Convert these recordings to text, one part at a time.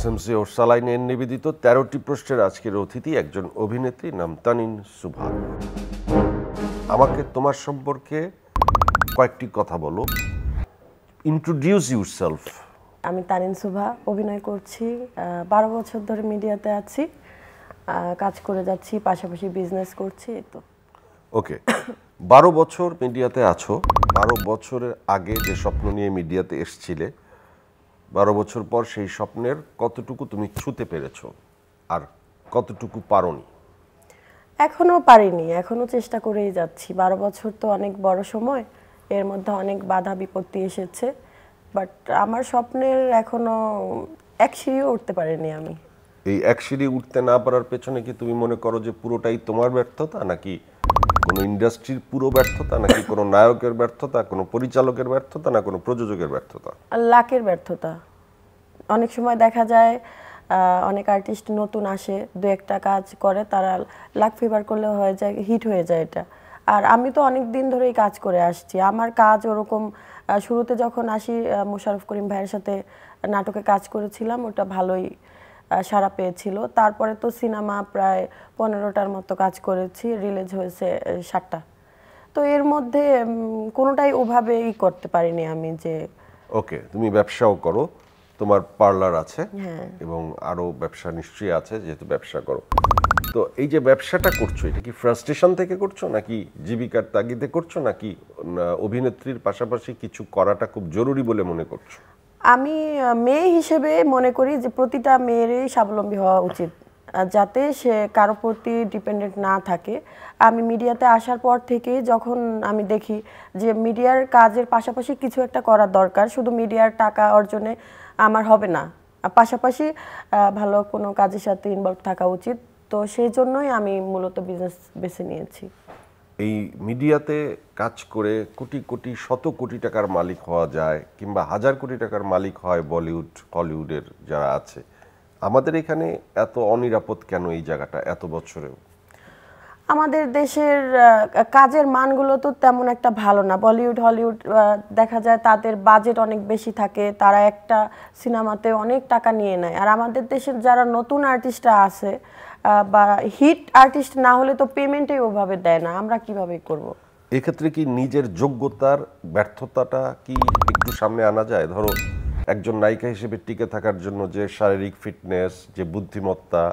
SMC ওরসালাইনের নিবেদিত ১৩টি প্রশ্নের আজকের অতিথি একজন অভিনেত্রী নাম তানিন সুভা। আমাকে তোমার সম্পর্কে কয়েকটি কথা বলো। Introduce yourself. আমি তানিন সুভা, অভিনয় করছি, 12 বছর ধরে মিডিয়াতে আছি, কাজ করে যাচ্ছি, পাশাপাশি বিজনেস করছি। তো ওকে, 12 বছর মিডিয়াতে আছো। 12 বছরের আগে যে স্বপ্ন নিয়ে মিডিয়াতে এসছিলে, 12 বছর পর সেই স্বপ্নের কতটুকু তুমি ছুঁতে পেরেছো আর কতটুকু পারোনি? এখনো পারিনি, এখনো চেষ্টা করেই যাচ্ছি। 12 বছর তো অনেক বড় সময়, এর মধ্যে অনেক বাধা বিপত্তি এসেছে, বাট আমার স্বপ্নের এখনো এক সিঁড়িও উঠতে পারিনি আমি। এই এক সিঁড়ি উঠতে না পারার পেছনে কি তুমি মনে করো যে পুরোটাই তোমার ব্যর্থতা, নাকি কোনো ইন্ডাস্ট্রির পুরো ব্যর্থতা, নাকি কোনো নায়কের ব্যর্থতা, কোনো পরিচালকের ব্যর্থতা, না কোনো প্রযোজকের ব্যর্থতা? লাকের ব্যর্থতা। অনেক সময় দেখা যায় অনেক আর্টিস্ট নতুন আসে, দু একটা কাজ করে, তারা লাক ফেভার করলে হয়ে যায়, হিট হয়ে যায় এটা। আর আমি তো অনেক দিন ধরেই কাজ করে আসছি, আমার কাজ ওরকম শুরুতে যখন আসি মোশাররফ করিম ভাইয়ের সাথে নাটকে কাজ করেছিলাম, ওটা ভালোই সাড়া পেয়েছিল। তারপরে তো সিনেমা প্রায় 15টার মতো কাজ করেছি, রিলিজ হয়েছে 7টা। তো এর মধ্যে কোনোটাই ওভাবেই করতে পারিনি আমি যে। ওকে, তুমি ব্যবসাও করো, তোমার পার্লার আছে, হ্যাঁ, এবং আরো ব্যবসা নিশ্চয়ই আছে যেহেতু ব্যবসা করো। তো এই যে ব্যবসাটা করছো, এটা কি ফ্রাস্ট্রেশন থেকে করছো, নাকি জীবিকার তাগিদে করছো, নাকি অভিনেত্রীর পাশাপাশি কিছু করাটা খুব জরুরি বলে মনে করছো? আমি মেয়ে হিসেবে মনে করি যে প্রতিটা মেয়েরই স্বাবলম্বী হওয়া উচিত, যাতে সে কারো প্রতি ডিপেন্ডেন্ট না থাকে। আমি মিডিয়াতে আসার পর থেকে যখন আমি দেখি যে মিডিয়ার কাজের পাশাপাশি কিছু একটা করার দরকার, শুধু মিডিয়ার টাকা অর্জনে আমার হবে না, পাশাপাশি ভালো কোনো কাজের সাথে ইনভলভ থাকা উচিত। তো সেই জন্যই আমি মূলত বিজনেস বেছে নিয়েছি। এই মিডিয়াতে কাজ করে কোটি কোটি শত কোটি টাকার মালিক হওয়া যায়, কিংবা হাজার কোটি টাকার মালিক হয় বলিউড হলিউডের যারা আছে। আমাদের এখানে এত অনিরাপদ কেন এই জায়গাটা এত বছরেও? আমাদের দেশের কাজের মানগুলো তো তেমন একটা ভালো না। বলিউড হলিউড দেখা যায় তাদের বাজেট অনেক বেশি থাকে, তারা একটা সিনেমাতে অনেক টাকা নিয়ে নেয়। আর আমাদের দেশের যারা নতুন আর্টিস্টরা আছে বা হিট আর্টিস্ট না হলে তো পেমেন্টই ওভাবে দেয় না, আমরা কিভাবে করব? এক্ষেত্রে কি নিজের যোগ্যতার ব্যর্থতাটা কি একটু সামনে আনা যায়? ধরো, একজন নায়িকা হিসেবে টিকে থাকার জন্য যে শারীরিক ফিটনেস, যে বুদ্ধিমত্তা,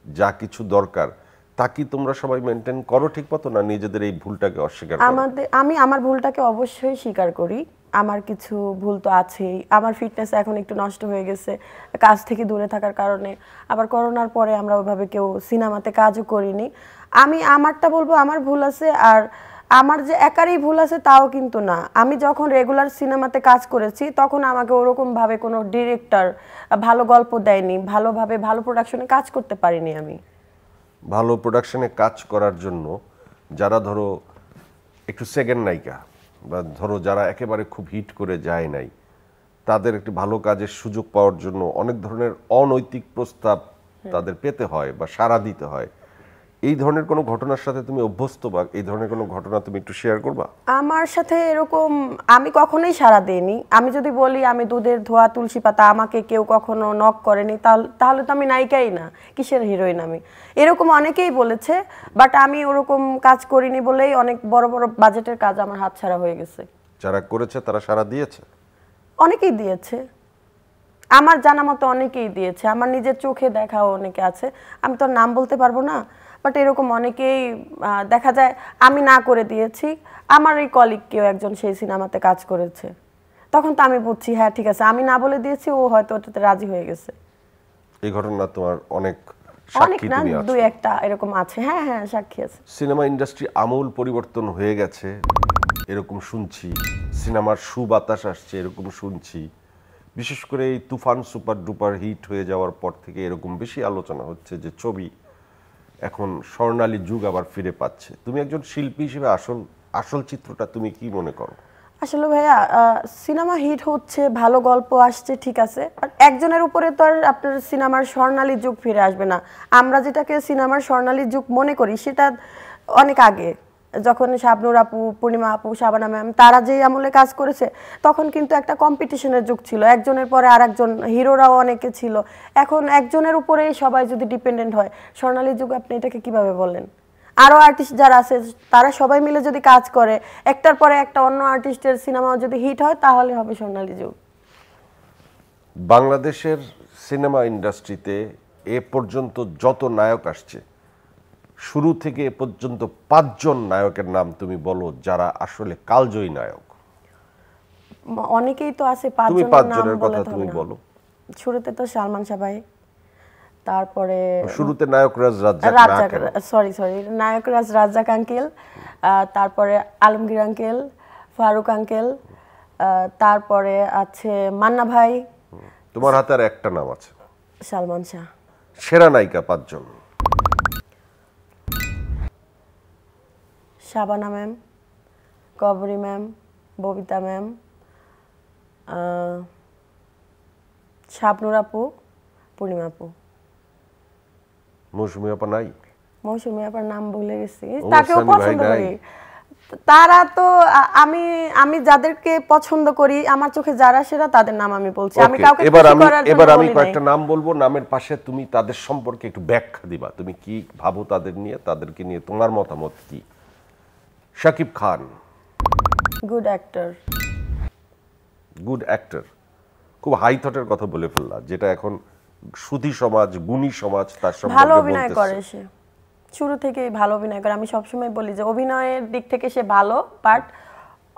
যা কিছু দরকার, তা কি তোমরা সবাই মেনটেন করো ঠিক মতো, না নিজেদের এই ভুলটাকে অস্বীকার করো? আমি আমার ভুলটাকে অবশ্যই স্বীকার করি। আমার কিছু ভুল তো আছেই। আমার ফিটনেস এখন একটু নষ্ট হয়ে গেছে কাজ থেকে দূরে থাকার কারণে। আবার করোনার পরে আমরা ওইভাবে কেউ সিনেমাতে কাজও করিনি। আমি আমারটা বলবো, আমার ভুল আছে। আর আমার যে একারই ভুল আছে তাও কিন্তু না। আমি যখন রেগুলার সিনেমাতে কাজ করেছি তখন আমাকে ওরকমভাবে কোনো ডিরেক্টর ভালো গল্প দেয়নি, ভালোভাবে ভালো প্রোডাকশনে কাজ করতে পারিনি আমি। ভালো প্রোডাকশনে কাজ করার জন্য যারা ধরো একটু সেকেন্ড নায়িকা, বা ধরো যারা একেবারে খুব হিট করে যায় নাই, তাদের একটি ভালো কাজের সুযোগ পাওয়ার জন্য অনেক ধরনের অনৈতিক প্রস্তাব তাদের পেতে হয় বা সাড়া দিতে হয়। এই ধরনের কোনো ঘটনার সাথে তুমি অভ্যস্ত, বা এই ধরনের কোনো ঘটনা তুমি একটু শেয়ার করবা? আমার সাথে এরকম আমি কখনোই সাড়া দিইনি। আমি যদি বলি আমি দুধের ধোয়া তুলসী পাতা, আমাকে কেউ কখনো নক করেনি, তাহলে তো আমি নায়িকাই না, কিসের হিরোইন আমি? এরকম অনেকেই বলেছে, বাট আমি ওরকম কাজ করিনি বলেই অনেক বড় বড় বাজেটের কাজ আমার হাতছাড়া হয়ে গেছে। যারা করেছে তারা সাড়া দিয়েছে? অনেকেই দিয়েছে, আমার জানা মতো অনেকেই দিয়েছে, আমার নিজের চোখে দেখাও অনেকে আছে, আমি তো নাম বলতে পারবো না। বাট এরকম অনেকেই দেখা যায় আমি না করে দিয়েছি। আমার এই কলিগ কেউ একজন সেই সিনেমাতে কাজ করেছে, তখন তো আমি বুঝছি হ্যাঁ ঠিক আছে, আমি না বলে দিয়েছি, ও হয়তো ওটাতে রাজি হয়ে গেছে। এই ঘটনা তোমার অনেক অনেক সাক্ষী না, তুমি আছো? 2-1টা এরকম আছে। হ্যাঁ হ্যাঁ, সাক্ষী আছে। সিনেমা ইন্ডাস্ট্রি আমূল পরিবর্তন হয়ে গেছে এরকম শুনছি, সিনেমার সুবাতাস আসছে এরকম শুনছি। বিশেষ করে এই তুফান সুপার ডুপার হিট হয়ে যাওয়ার পর থেকে এরকম বেশি আলোচনা হচ্ছে যে ছবি এখন স্বর্ণালী যুগ আবার ফিরে পাচ্ছে। তুমি একজন শিল্পী হিসেবে আসল চিত্রটা তুমি কি মনে করো? আসলে ভাইয়া, সিনেমা হিট হচ্ছে, ভালো গল্প আসছে, ঠিক আছে, বাট একজনের উপরে তো আর আপনার সিনেমার স্বর্ণালী যুগ ফিরে আসবে না। আমরা যেটাকে সিনেমার স্বর্ণালী যুগ মনে করি সেটা অনেক আগে, যখন শাবনূর আপু, পূর্ণিমা আপু, শাবানা ম্যাম তারা যে আমলে কাজ করেছে তখন কিন্তু একটা কম্পিটিশনের যুগ ছিল, একজনের পরে আরেকজন, হিরোরাও অনেকে ছিল। এখন একজনের উপরেই সবাই যদি ডিপেন্ডেন্ট হয়, স্বর্ণালী যুগ আপনি এটাকে কিভাবে বলেন? আরও আর্টিস্ট যারা আছে তারা সবাই মিলে যদি কাজ করে, একটার পরে একটা অন্য আর্টিস্টের সিনেমা যদি হিট হয় তাহলে হবে স্বর্ণালী যুগ। বাংলাদেশের সিনেমা ইন্ডাস্ট্রিতে এ পর্যন্ত যত নায়ক আসছে, শুরু থেকে এ পর্যন্ত 5 জন নায়কের নাম তুমি বলো যারা আসলে কালজয়ী নায়ক। অনেকেই তো আছে, 5 তুমি জনের 5 নাম জনের কথা বলে তো তুমি হবে না। বলো। শুরুতে তো সালমান শাহ ভাই, তারপরে শুরুতে নায়করাজ রাজ্জাক না রাজ্জাক, কেন? সরি নায়করাজ রাজ্জাক আঙ্কেল, তারপরে আলমগীর আঙ্কেল, ফারুক আঙ্কেল, তারপরে আছে মান্না ভাই। তোমার হাতে আর একটা নাম আছে, সালমান শাহ। সেরা নায়িকা 5 জন। শাবানা ম্যাম, কবরী ম্যাম, ববিতা ম্যাম, শাবনূর আপু, পূর্ণিমা আপু। মৌসুমী আপা নাই? মৌসুমী আপার নাম ভুলে গেছি, ওমর তাকেও সানি ভাই পছন্দ নাই? করি। তারা তো আমি যাদেরকে পছন্দ করি, আমার চোখে যারা সেরা তাদের নাম আমি বলছি। আমি Okay, কাউকে এবার খুশি আমি করার জন্য এবার আমি বলি নাই। কয়েকটা নাম বলবো, নামের পাশে তুমি তাদের সম্পর্কে একটু ব্যাখ্যা দিবা, তুমি কি ভাবো তাদের নিয়ে, তাদেরকে নিয়ে তোমার মতামত কি। Shakib Khan, good actor. Good actor, খুব হাই থটের কথা বলে ফেললা, যেটা এখন সুধী সমাজ, গুণী সমাজ তার ভালো সম্পর্কে অভিনয় করে বলতেছে। সে, শুরু থেকেই ভালো অভিনয় করে। আমি সবসময় বলি যে অভিনয়ের দিক থেকে সে ভালো, বাট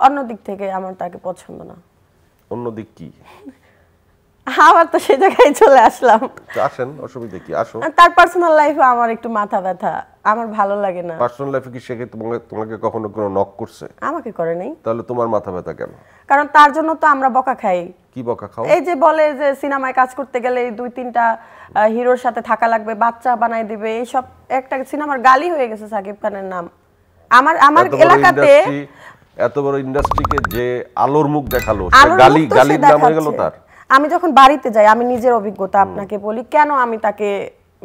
অন্য দিক থেকে আমার তাকে পছন্দ না। অন্যদিক কি? আবার তো সে জায়গায় চলে আসলাম। তো আসেন, অসুবিধা কি, আসো। তার পার্সোনাল লাইফে আমার একটু মাথা ব্যথা, আমার ভালো লাগে না। পার্সোনাল লাইফে কি সে তোমাকে কখনো কোনো নক করছে? আমাকে করে নাই, তাহলে তোমার মাথা ব্যথা কেন? কারণ তার জন্য তো আমরা বকা খাই। কি বকা খাও? এই যে বলে যে সিনেমায় কাজ করতে গেলে 2-3টা হিরোর সাথে থাকা লাগবে, বাচ্চা বানাই দিবে, এইসব একটা সিনেমার গালি হয়ে গেছে সাকিব খানের নাম। আমার এলাকাতে এত বড় ইন্ডাস্ট্রিকে যে আলোর মুখ দেখালো, আলোর মুখ তো সে গালির নাম হয়ে গেল দেখাচ্ছে। তার। আমি যখন বাড়িতে যাই, আমি নিজের অভিজ্ঞতা আপনাকে বলি, কেন আমি তাকে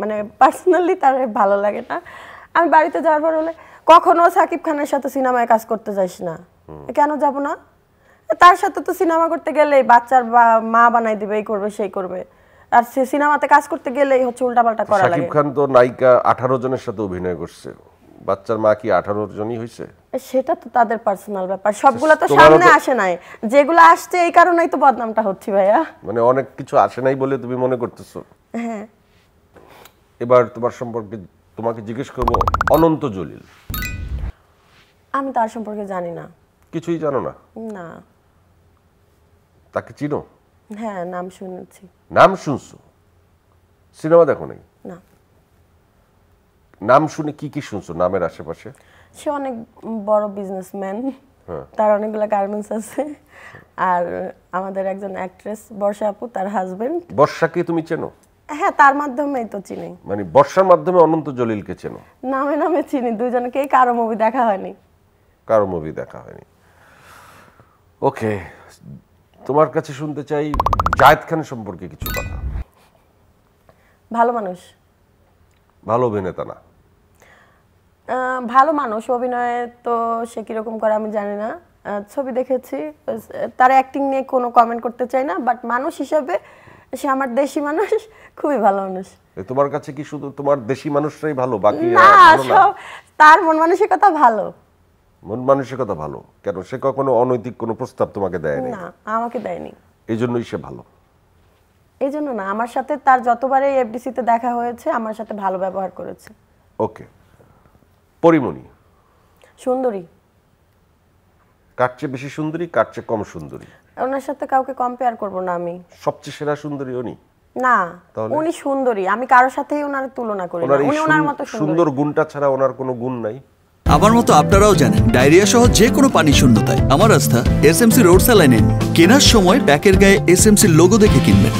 মানে পার্সোনালি তার ভালো লাগে না। আমি বাড়িতে যাওয়ার পর বলে, কখনো সাকিব খানের সাথে সিনেমায় কাজ করতে যাইস না। কেন যাব না? তার সাথে তো সিনেমা করতে গেলে বাচ্চার মা বানাই দিবে, এই করবে সেই করবে, আর সে সিনেমাতে কাজ করতে গেলেই হচ্ছে উল্টাপাল্টা করা লাগে। শাকিব খান তো নায়িকা 18 জনের সাথে অভিনয় করছে, বাচ্চার মা কি 18 জনই হইছে? সেটা তো তাদের পার্সোনাল ব্যাপার, সবগুলা তো তোমারও সামনে তো- আসে নাই, যেগুলো আসছে এই কারণেই তো বদনামটা হচ্ছে ভাইয়া। মানে অনেক কিছু আসে নাই বলে তুমি মনে করতেছো? হ্যাঁ। এবার তোমার সম্পর্কে তোমাকে জিজ্ঞেস করব, অনন্ত জলিল, আমি তার সম্পর্কে জানি না। কিছুই জানো না? না। তাকে চিনো? হ্যাঁ, নাম শুনেছি। নাম শুনছো, সিনেমা দেখো নাই? না। নাম শুনে কি কি শুনছো নামের আশেপাশে? সে অনেক বড় বিজনেসম্যান, তার অনেকগুলো গার্মেন্টস আছে। আর আমাদের একজন অ্যাক্ট্রেস বর্ষা আপু, তার হাজবেন্ড। বর্ষাকে তুমি চেনো? হ্যাঁ, তার মাধ্যমেই তো চিনি। মানে বর্ষার মাধ্যমে অনন্ত জলিলকে চেনো? নামে নামে চিনি, দুজনকেই, কারো মুভি দেখা হয়নি। কারো মুভি দেখা হয়নি। ওকে, তোমার কাছে শুনতে চাই জায়েদ খান সম্পর্কে কিছু কথা। ভালো মানুষ। ভালো অভিনেতা না? ভালো মানুষ, অভিনয়ে তো সে কিরকম করে আমি জানি না, ছবি দেখেছি, তার অ্যাক্টিং নিয়ে কোনো কমেন্ট করতে চাই না, বাট মানুষ হিসাবে সে আমার দেশি মানুষ, খুবই ভালো মানুষ। তোমার কাছে কি শুধু তোমার দেশি মানুষরাই ভালো, বাকি না, ভালো না? সব তার মন মানসিকতা ভালো। মন মানসিকতা ভালো কেন? সে কখনো অনৈতিক কোনো প্রস্তাব তোমাকে দেয়নি? না, আমাকে দেয়নি। এই জন্যই সে ভালো? এই জন্য না, আমার সাথে তার যতবারই এফডিসিতে দেখা হয়েছে আমার সাথে ভালো ব্যবহার করেছে। ওকে, পরিমণি সুন্দরী। কার চেয়ে বেশি সুন্দরী, কার চেয়ে কম সুন্দরী? ওনার সাথে কাউকে কম্পেয়ার করব না আমি। সবচেয়ে সেরা সুন্দরী উনি? না, তাহলে? উনি সুন্দরী, আমি কারোর সাথেই ওনার তুলনা করি না। ওনার এই উনি ওনার মতো সুন্দর সুন্দর। গুণটা ছাড়া ওনার কোনো গুণ নাই? আমার মতো আপনারাও জানেন ডায়রিয়া সহ যে কোনো পানি শূন্যতায় আমার আস্থা এসএমসি রোড স্যালাইন। কেনার সময় প্যাকের গায়ে এসএমসির লোগো দেখে কিনবেন।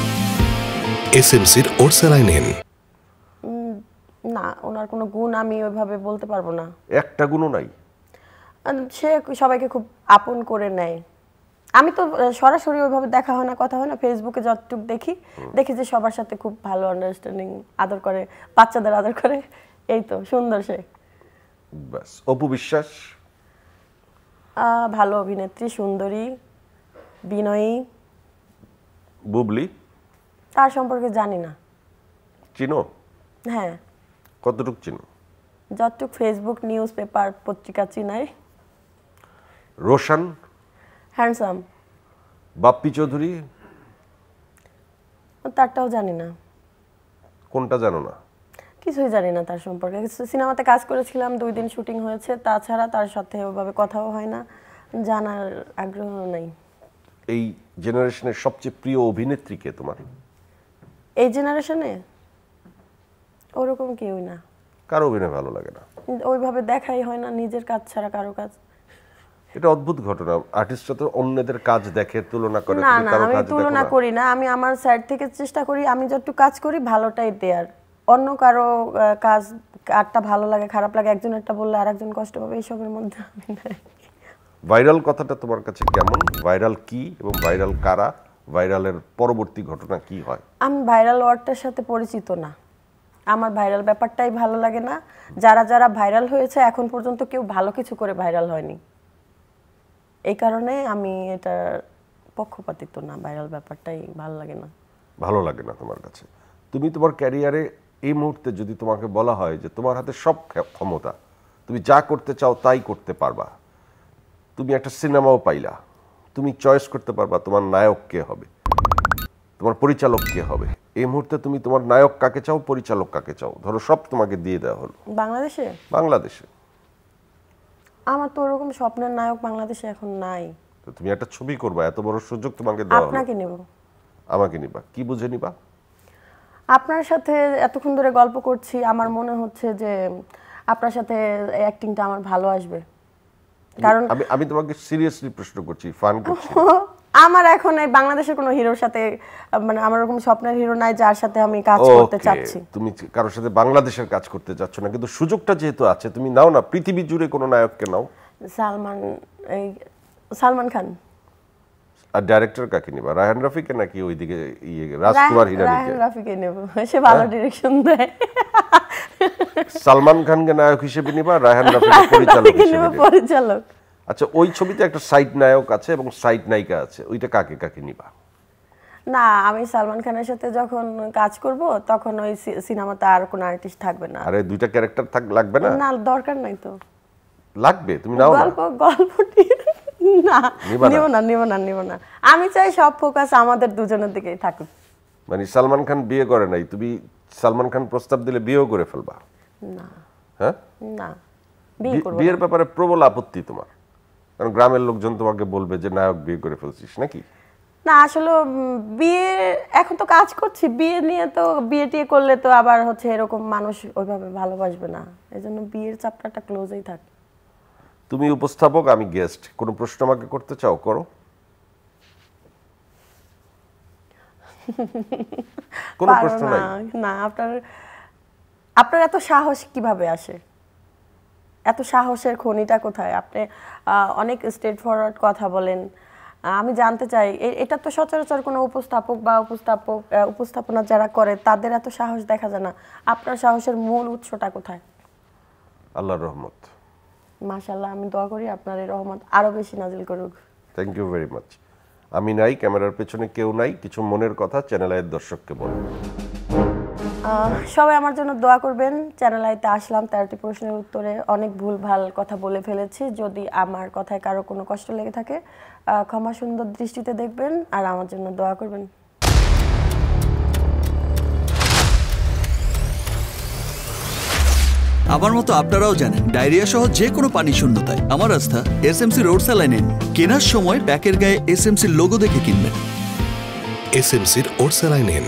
এসএমসির ওরসালাইন। না, ওনার কোনো গুণ আমি ওইভাবে বলতে পারবো না। একটা গুণও নাই? সে সবাইকে খুব আপন করে নেয়। আমি তো সরাসরি ওইভাবে দেখা হয় না, কথা হয় না, ফেসবুকে যতটুকু দেখি যে সবার সাথে খুব ভালো আন্ডারস্ট্যান্ডিং, আদর করে, বাচ্চাদের আদর করে, এই তো সুন্দর সে। ব্যাস। অপু বিশ্বাস? ভালো অভিনেত্রী, সুন্দরী, বিনয়ী। বুবলি? তার সম্পর্কে জানি না। চিনো? হ্যাঁ, কতটুকু চিনো? যতটুক ফেসবুক, নিউজ পেপার, পত্রিকা চিনাই। রোশন? হ্যান্ডসাম। বাপ্পি চৌধুরী? তারটাও জানি না। কোনটা জানো না? কিছুই জানি না তার সম্পর্কে। সিনেমাতে কাজ করেছিলাম, 2 দিন শুটিং হয়েছে, তাছাড়া তার সাথে ওভাবে কথাও হয় না, জানার আগ্রহ নেই। এই জেনারেশনের সবচেয়ে প্রিয় অভিনেত্রী কে তোমার? এই জেনারেশনে ওরকম কেউই না। কারো অভিনয় ভালো লাগে না? ওইভাবে দেখাই হয় না নিজের কাজ ছাড়া কারো কাজ। এটা অদ্ভুত ঘটনা, আর্টিস্টরা তো অন্যদের কাজ দেখে, তুলনা করে। না তুমি না, কারো আমি কাজ দেখো তুলনা না? করি না। আমি আমার সাইড থেকে চেষ্টা করি, আমি যতটুকু কাজ করি ভালোটাই দেয়ার। অন্য কারো কাজ আরটা ভালো লাগে, খারাপ লাগে, একজনেরটা বললে আরেকজন কষ্ট পাবে, এইসবের মধ্যে আমি নাই। ভাইরাল কথাটা তোমার কাছে কেমন? ভাইরাল কি এবং ভাইরাল কারা? ভাইরালের পরবর্তী ঘটনা কি হয়? আমি ভাইরাল ওয়ার্ডটার সাথে পরিচিত না। আমার ভাইরাল ব্যাপারটাই ভালো লাগে না। যারা যারা ভাইরাল হয়েছে এখন পর্যন্ত কেউ ভালো কিছু করে ভাইরাল হয়নি। এই কারণে আমি এটার পক্ষপাতিত্ব না, ভাইরাল ব্যাপারটাই ভালো লাগে না। ভালো লাগে না তোমার কাছে? তুমি তোমার ক্যারিয়ারে এই মুহূর্তে যদি তোমাকে বলা হয় যে তোমার হাতে সব ক্ষমতা, তুমি যা করতে চাও তাই করতে পারবা, তুমি একটা সিনেমাও পাইলা, তুমি চয়েস করতে পারবা তোমার নায়ক কে হবে, তোমার পরিচালক কে হবে, এই মুহূর্তে তুমি তোমার নায়ক কাকে চাও, পরিচালক কাকে চাও, ধরো সব তোমাকে দিয়ে দেওয়া হলো বাংলাদেশে? বাংলাদেশে। আমার তো ওরকম স্বপ্নের নায়ক বাংলাদেশে এখন নাই। তো তুমি একটা ছবি করবা, এত বড় সুযোগ তোমাকে দেওয়া হলো, আপনাকে নেব। আমাকে নিবা, কি বুঝে নিবা? আপনার সাথে এতক্ষণ ধরে গল্প করছি, আমার মনে হচ্ছে যে আপনার সাথে অ্যাক্টিংটা আমার ভালো আসবে। কারণ আমি তোমাকে সিরিয়াসলি প্রশ্ন করছি, ফান করছি। আমার এখন এই বাংলাদেশের কোনো হিরোর সাথে, মানে আমার ওরকম স্বপ্নের হিরো নাই যার সাথে আমি কাজ করতে ওকে, চাচ্ছি। তুমি কারোর সাথে বাংলাদেশের কাজ করতে চাচ্ছ না, কিন্তু সুযোগটা যেহেতু আছে তুমি নাও না, পৃথিবী জুড়ে কোনো নায়ককে নাও। সালমান খান। আর ডাইরেক্টর কাকে নিবা? রায়হান রাফিকে নাকি ওইদিকে রাজকুমার হিরানিকে? রায়হান রাফিকে নেব, সে ভালো ডিরেকশন দেয়। সালমান খানকে নায়ক হিসেবে নিবা, রায়হান রাফিকে পরিচালক হিসেবে নিবা? পরিচালক। আচ্ছা, ওই ছবিতে একটা সাইড নায়ক আছে এবং সাইড নায়িকা আছে, ওইটা কাকে কাকে নিবা? না, আমি সালমান খানের সাথে যখন কাজ করব তখন ওই সিনেমাতে আর কোনো আর্টিস্ট থাকবে না। আরে দুইটা ক্যারেক্টার লাগবে না? না, দরকার নাই তো। লাগবে, তুমি নাও না। গল্পটি না, নিবা না? নিব না। আমি চাই সব ফোকাস আমাদের দুজনের দিকেই থাকুক। মানে সালমান খান বিয়ে করে নাই, তুমি সালমান খান প্রস্তাব দিলে বিয়েও করে ফেলবা? না হ্যাঁ, না, বিয়ে করব না। বিয়ের ব্যাপারে প্রবল আপত্তি তোমার, কারণ গ্রামের লোকজন তোমাকে বলবে যে নায়ক বিয়ে করে ফেলছিস নাকি? না, আসলে বিয়ে এখন তো কাজ করছি, বিয়ে নিয়ে তো বিয়ে টিয়ে করলে তো আবার হচ্ছে এরকম মানুষ ওইভাবে ভালোবাসবে না, এজন্য বিয়ের চ্যাপ্টারটা ক্লোজই থাকে। তুমি উপস্থাপক, আমি গেস্ট, কোনো প্রশ্ন আমাকে করতে চাও করো। কোনো প্রশ্ন নাই? না, আপনার এত সাহস কিভাবে আসে? এত সাহসের খনিটা কোথায়? আপনি অনেক স্ট্রেট ফরওয়ার্ড কথা বলেন। আমি জানতে চাই, এটা তো সচরাচর কোনো উপস্থাপক বা উপস্থাপনা যারা করে তাদের এত সাহস দেখা যায় না। আপনার সাহসের মূল উৎসটা কোথায়? আল্লাহর রহমত। মাশাআল্লাহ, আমি দোয়া করি আপনার এই রহমত আরো বেশি নাজিল করুক। Thank you very much. আমি নাই, ক্যামেরার পেছনে কেউ নাই, কিছু মনের কথা চ্যানেল আইয়ের দর্শককে বলুন। সবাই আমার জন্য দোয়া করবেন। চ্যানেল আইতে আসলাম 13টি প্রশ্নের উত্তরে অনেক ভুলভাল কথা বলে ফেলেছি। যদি আমার কথায় কারো কোনো কষ্ট লেগে থাকে ক্ষমা সুন্দর দৃষ্টিতে দেখবেন আর আমার জন্য দোয়া করবেন। আমার মতো আপনারাও জানেন ডায়রিয়া সহ যে কোনো পানি শূন্যতায় আমার আস্থা এসএমসি রোড স্যালাইন। কেনার সময় প্যাকের গায়ে এসএমসির লোগো দেখে কিনবেন। এসএমসির ওরসালাইন।